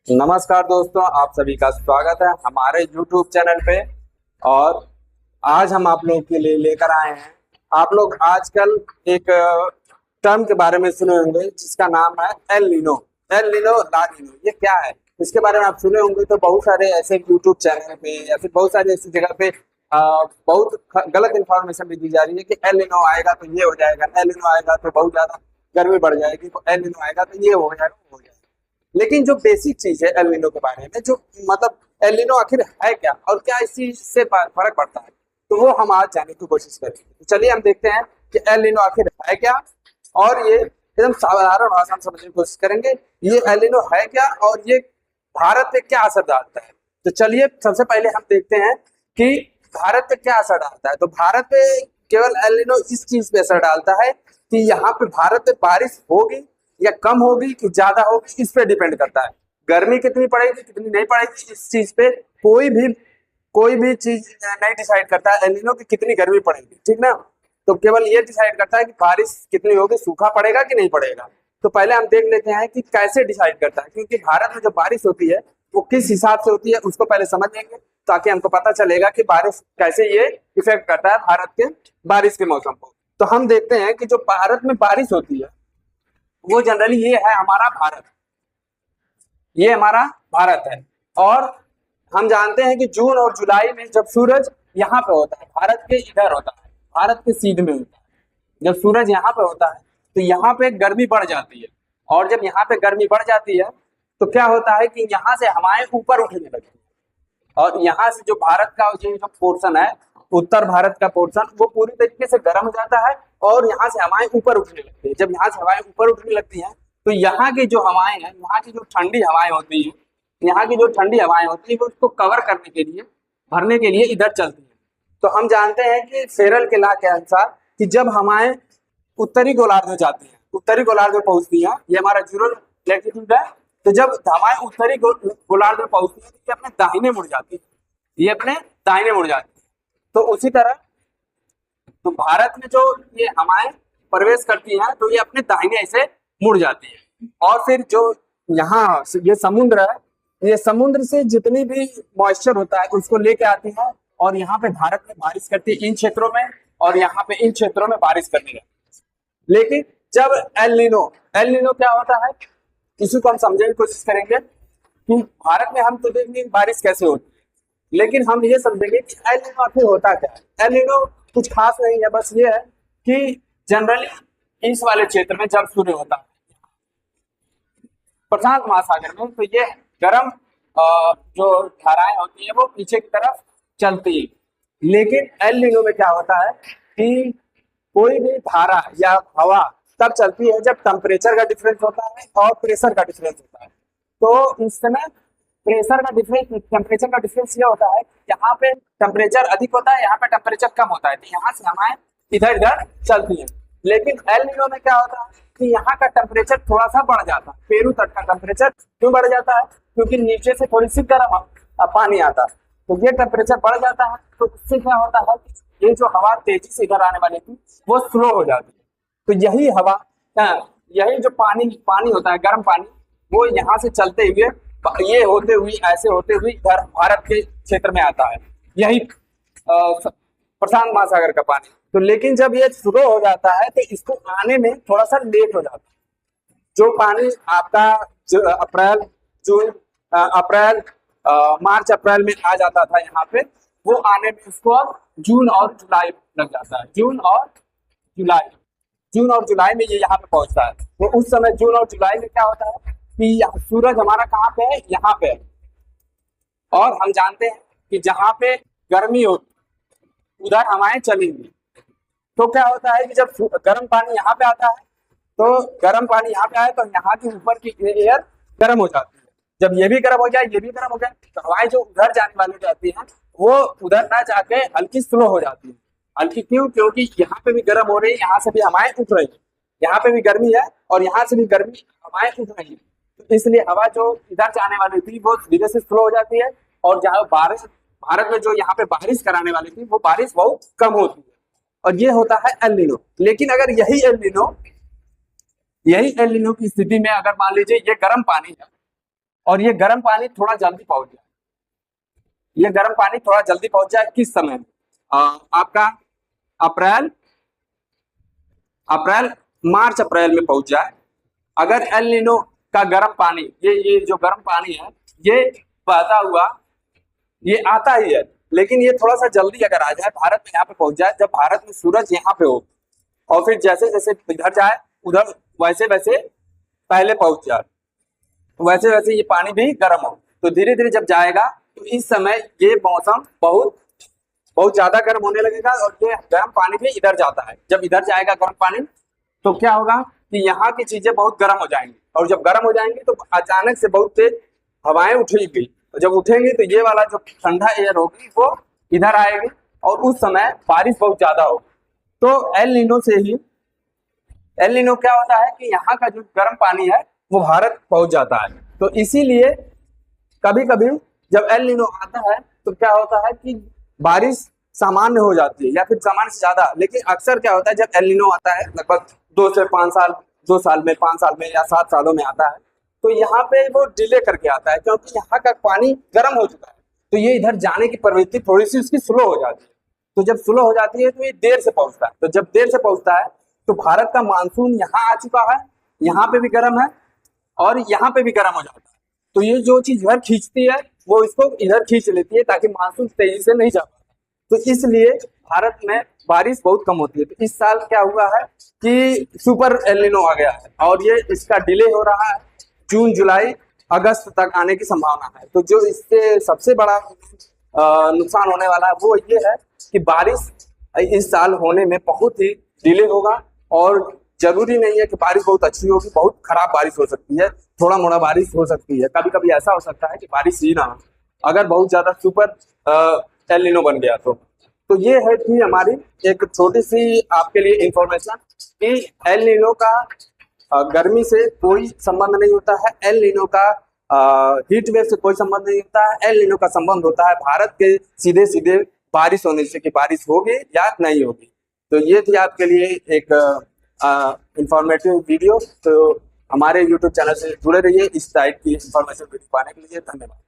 नमस्कार दोस्तों, आप सभी का स्वागत है हमारे YouTube चैनल पे। और आज हम आप लोग के लिए लेकर आए हैं। आप लोग आजकल एक टर्म के बारे में सुने होंगे जिसका नाम है एल नीनो। एल नीनो, ला नीनो, ये क्या है इसके बारे में आप सुने होंगे। तो बहुत सारे ऐसे YouTube चैनल पे या फिर बहुत सारी ऐसी जगह पे बहुत गलत इन्फॉर्मेशन भी दी जा रही है कि एल नीनो आएगा तो ये हो जाएगा, एल नीनो आएगा तो बहुत ज्यादा गर्मी बढ़ जाएगी, तो एल नीनो आएगा तो ये हो जाएगा, वो हो जाएगा। लेकिन जो बेसिक चीज है एल नीनो के बारे में, जो मतलब एल नीनो आखिर है क्या और क्या इस चीज से फर्क पड़ता है, तो वो हम आज जानने की कोशिश करेंगे। तो चलिए हम देखते हैं कि एल नीनो आखिर है क्या, और ये एकदम साधारण भाषा में समझने की कोशिश करेंगे। ये एल नीनो है क्या और ये भारत पे क्या असर डालता है। तो चलिए सबसे पहले हम देखते हैं कि भारत पे क्या असर डालता है। तो भारत पे केवल एल नीनो इस चीज पे असर डालता है कि यहाँ पे भारत पे बारिश होगी या कम होगी कि ज्यादा होगी, इस पे डिपेंड करता है। गर्मी कितनी पड़ेगी कितनी नहीं पड़ेगी, इस चीज पे कोई भी चीज नहीं डिसाइड करता है एल नीनो की कितनी गर्मी पड़ेगी, ठीक ना। तो केवल ये डिसाइड करता है कि बारिश कितनी होगी, सूखा पड़ेगा कि नहीं पड़ेगा। तो पहले हम देख लेते हैं कि कैसे डिसाइड करता है, क्योंकि भारत में जो बारिश होती है वो किस हिसाब से होती है उसको पहले समझ लेंगे, ताकि हमको पता चलेगा कि बारिश कैसे ये इफेक्ट करता है भारत के बारिश के मौसम को। तो हम देखते हैं कि जो भारत में बारिश होती है वो जनरली ये है हमारा भारत, ये हमारा भारत है। और हम जानते हैं कि जून और जुलाई में जब सूरज यहाँ पे होता है, भारत के इधर होता है, भारत के सीध में होता है, जब सूरज यहाँ पे होता है तो यहाँ पे गर्मी बढ़ जाती है। और जब यहाँ पे गर्मी बढ़ जाती है तो क्या होता है कि यहाँ से हवाएं ऊपर उठने लगती है, और यहाँ से जो भारत का जो पोर्शन है, उत्तर भारत का पोर्शन, वो पूरी तरीके से गर्म हो जाता है और यहाँ से हवाएं ऊपर उठने लगती है। जब यहाँ से हवाएं ऊपर उठने लगती हैं तो यहाँ की जो हवाएं हैं, यहाँ की जो ठंडी हवाएं होती हैं, यहाँ की जो ठंडी हवाएं होती है वो उसको कवर करने के लिए, भरने के लिए इधर चलती है। तो हम जानते हैं कि फेरल के लॉ के अनुसार कि जब हवाएं उत्तरी गोलार्ध में जाती हैं, उत्तरी गोलार्ध में पहुंचती हैं, ये हमारा जीरो लैटिट्यूड है। तो जब हवाएं उत्तरी गोलार्ध में पहुंचती है तो ये अपने दाहिने मुड़ जाती है, ये अपने दाहिने मुड़ जाती है। तो उसी तरह तो भारत में जो ये हवाएं प्रवेश करती हैं तो ये अपने दाहिने से मुड़ जाती है। और फिर जो यहाँ ये समुद्र है, ये समुद्र से जितनी भी मॉइस्चर होता है उसको लेके आती है और यहाँ पे भारत में बारिश करती है इन क्षेत्रों में, और यहाँ पे इन क्षेत्रों में बारिश करती है। लेकिन जब एल नीनो क्या होता है, इसी को हम समझने की कोशिश करेंगे कि भारत में हम तो देखेंगे बारिश कैसे होती है, लेकिन हम ये समझेंगे कि एल नीनो आखिर होता क्या है। एल नीनो कुछ खास नहीं है, बस ये है कि जनरली इस वाले क्षेत्र में जब सूर्य होता है प्रशांत महासागर में, तो ये गर्म जो धाराएं होती है वो पीछे की तरफ चलती है। लेकिन एल नीनो में क्या होता है कि कोई भी धारा या हवा तब चलती है जब टेम्परेचर का डिफरेंस होता है और प्रेशर का डिफरेंस होता है। तो इस समय प्रेशर का डिफरेंस, टेम्परेचर का डिफरेंस ये होता है, यहाँ पे टेम्परेचर अधिक होता है, यहाँ पे टेम्परेचर कम होता है, तो यहाँ से हवाएं इधर इधर चलती है। लेकिन एल नीनो में क्या होता है कि यहाँ का टेम्परेचर थोड़ा सा बढ़ जाता है। पेरू तट का टेम्परेचर क्यों बढ़ जाता है, क्योंकि नीचे से थोड़ी सी गर्म पानी आता है, तो ये टेम्परेचर बढ़ जाता है। तो उससे क्या होता है कि ये जो हवा तेजी से इधर आने वाली थी वो स्लो हो जाती है। तो यही हवा, यही जो पानी होता है, गर्म पानी, वो यहाँ से चलते हुए ये होते हुए ऐसे होते हुए इधर भारत के क्षेत्र में आता है, यही प्रशांत महासागर का पानी। तो लेकिन जब ये शुरू हो जाता है तो इसको आने में थोड़ा सा लेट हो जाता है। जो पानी आपका मार्च अप्रैल में आ जाता था यहाँ पे, वो आने में उसको अब जून और जुलाई लग जाता है। जून और जुलाई में ये यहाँ पे पहुंचता है। तो उस समय जून और जुलाई में क्या होता है कि सूरज हमारा कहाँ पे है, यहाँ पे है। और हम जानते हैं कि जहाँ पे गर्मी होती उधर हवाएं चलेंगी। तो क्या होता है कि जब गर्म पानी यहाँ पे आता है, तो गर्म पानी यहाँ पे आए तो यहाँ की ऊपर की एयर गर्म हो जाती है। जब ये भी गर्म हो जाए, ये भी गर्म हो जाए, तो हवाएं जो उधर जाने वाली जाती हैं वो उधर ना जाके हल्की स्लो हो जाती है। हल्की क्यों? क्योंकि यहाँ पे भी गर्म हो रही है, यहाँ से भी हवाएं उठ रही है, यहाँ पे भी गर्मी है और यहाँ से भी गर्मी हवाएं उठ रही है। तो इसलिए हवा जो इधर जाने वाली थी वो धीरे से स्लो हो जाती है, और जहाँ बारिश, भारत में जो यहाँ पे बारिश कराने वाली थी वो बारिश बहुत कम होती है। और ये होता है एल नीनो। लेकिन अगर यही एल नीनो की स्थिति में अगर मान लीजिए ये गर्म पानी है, और ये गर्म पानी थोड़ा जल्दी पहुंच जाए। ये गर्म पानी थोड़ा जल्दी पहुंच जाए किस समय में? आपका अप्रैल मार्च अप्रैल में पहुंच जाए। अगर एल नीनो का गर्म पानी, ये जो गर्म पानी है ये बहता हुआ ये आता ही है, लेकिन ये थोड़ा सा जल्दी अगर आ जाए भारत में, यहाँ पे पहुंच जाए, जब भारत में सूरज यहाँ पे हो और फिर जैसे जैसे इधर जाए उधर वैसे वैसे पहले पहुंच जाए, वैसे वैसे ये पानी भी गर्म हो, तो धीरे धीरे जब जाएगा तो इस समय ये मौसम बहुत ज्यादा गर्म होने लगेगा और ये गर्म पानी भी इधर जाता है। जब इधर जाएगा गर्म पानी तो क्या होगा कि यहाँ की चीजें बहुत गर्म हो जाएंगी, और जब गर्म हो जाएंगी तो अचानक से बहुत तेज हवाएं उठेगी। जब उठेंगी तो ये वाला जो ठंडा एयर होगी वो इधर आएगी और उस समय बारिश बहुत ज्यादा होगी। तो एल नीनो क्या होता है कि यहाँ का जो गर्म पानी है वो भारत पहुंच जाता है। तो इसीलिए कभी कभी जब एल नीनो आता है तो क्या होता है कि बारिश सामान्य हो जाती है या फिर सामान्य से ज्यादा। लेकिन अक्सर क्या होता है जब एल नीनो आता है लगभग 2 से 5 साल, 2 साल में, 5 साल में या 7 सालों में आता है, तो यहाँ पे वो डिले करके आता है क्योंकि यहाँ का पानी गर्म हो चुका है, तो ये इधर जाने की प्रवृत्ति थोड़ी सी उसकी स्लो हो जाती है। तो जब स्लो हो जाती है तो ये देर से पहुंचता है। तो जब देर से पहुंचता है तो भारत का मानसून यहाँ आ चुका है, यहाँ पे भी गर्म है और यहाँ पे भी गर्म हो जाता है। तो ये जो चीज इधर खींचती है वो इसको इधर खींच लेती है ताकि मानसून तेजी से नहीं जा पाए। तो इसलिए भारत में बारिश बहुत कम होती है। तो इस साल क्या हुआ है कि सुपर एल नीनो आ गया है और ये इसका डिले हो रहा है, जून जुलाई अगस्त तक आने की संभावना है। तो जो इससे सबसे बड़ा नुकसान होने वाला है वो ये है कि बारिश इस साल होने में बहुत ही डिले होगा और जरूरी नहीं है कि बारिश बहुत अच्छी होगी, बहुत खराब बारिश हो सकती है, थोड़ा मोड़ा बारिश हो सकती है, कभी कभी ऐसा हो सकता है कि बारिश ही ना हो अगर बहुत ज्यादा सुपर एल नीनो बन गया तो ये है कि हमारी एक छोटी सी आपके लिए इंफॉर्मेशन कि एल नीनो का गर्मी से कोई संबंध नहीं होता है, एल नीनो का हीट वेव से कोई संबंध नहीं होता है। एल नीनो का संबंध होता है भारत के सीधे सीधे बारिश होने से कि बारिश होगी या नहीं होगी। तो ये थी आपके लिए एक इंफॉर्मेटिव वीडियो। तो हमारे YouTube चैनल से जुड़े रहिए इस टाइप की इंफॉर्मेशन वीडियो पाने के लिए। धन्यवाद।